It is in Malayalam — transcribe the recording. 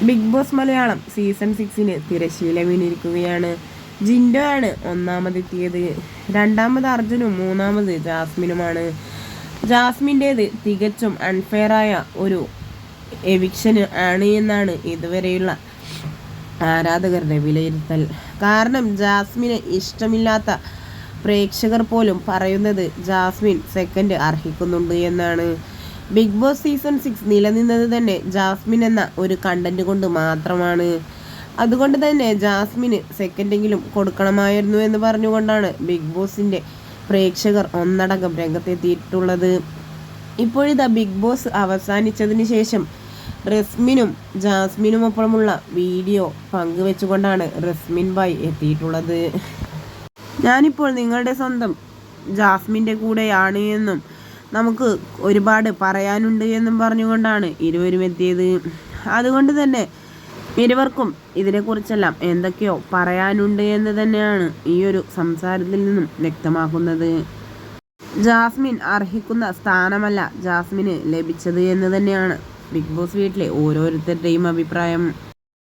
ബിഗ് ബോസ് മലയാളം സീസൺ 6 തിരശ്ശീല വീണിരിക്കുകയാണ്. ജിൻഡോ ആണ് ഒന്നാമതെത്തിയത്. രണ്ടാമത് അർജുനും മൂന്നാമത് ജാസ്മിനുമാണ്. ജാസ്മിൻ്റേത് തികച്ചും അൺഫെയറായ ഒരു എവിക്ഷന് ആണ് എന്നാണ് ഇതുവരെയുള്ള ആരാധകരുടെ വിലയിരുത്തൽ. കാരണം ജാസ്മിനെ ഇഷ്ടമില്ലാത്ത പ്രേക്ഷകർ പോലും പറയുന്നത് ജാസ്മിൻ സെക്കൻഡ് അർഹിക്കുന്നുണ്ട് എന്നാണ്. ബിഗ് ബോസ് സീസൺ 6 നിലനിന്നത് തന്നെ ജാസ്മിൻ എന്ന ഒരു കണ്ടന്റ് കൊണ്ട് മാത്രമാണ്. അതുകൊണ്ട് തന്നെ ജാസ്മിന് സെക്കൻഡെങ്കിലും കൊടുക്കണമായിരുന്നു എന്ന് പറഞ്ഞുകൊണ്ടാണ് ബിഗ് ബോസിൻ്റെ പ്രേക്ഷകർ ഒന്നടങ്കം രംഗത്തെത്തിയിട്ടുള്ളത്. ഇപ്പോഴിതാ ബിഗ് ബോസ് അവസാനിച്ചതിന് ശേഷം റസ്മിനും ജാസ്മിനുമൊപ്പമുള്ള വീഡിയോ പങ്കുവെച്ചുകൊണ്ടാണ് റസ്മിൻ ബായ് എത്തിയിട്ടുള്ളത്. ഞാനിപ്പോൾ നിങ്ങളുടെ സ്വന്തം ജാസ്മിൻ്റെ കൂടെയാണ് എന്നും നമുക്ക് ഒരുപാട് പറയാനുണ്ട് എന്നും പറഞ്ഞുകൊണ്ടാണ് ഇരുവരും എത്തിയത്. അതുകൊണ്ട് തന്നെ ഇരുവർക്കും ഇതിനെക്കുറിച്ചെല്ലാം എന്തൊക്കെയോ പറയാനുണ്ട് എന്ന് തന്നെയാണ് ഈ ഒരു സംസാരത്തിൽ നിന്നും വ്യക്തമാക്കുന്നത്. ജാസ്മിൻ അർഹിക്കുന്ന സ്ഥാനമല്ല ജാസ്മിന് ലഭിച്ചത് എന്ന് തന്നെയാണ് ബിഗ് ബോസ് വീട്ടിലെ ഓരോരുത്തരുടെയും അഭിപ്രായം.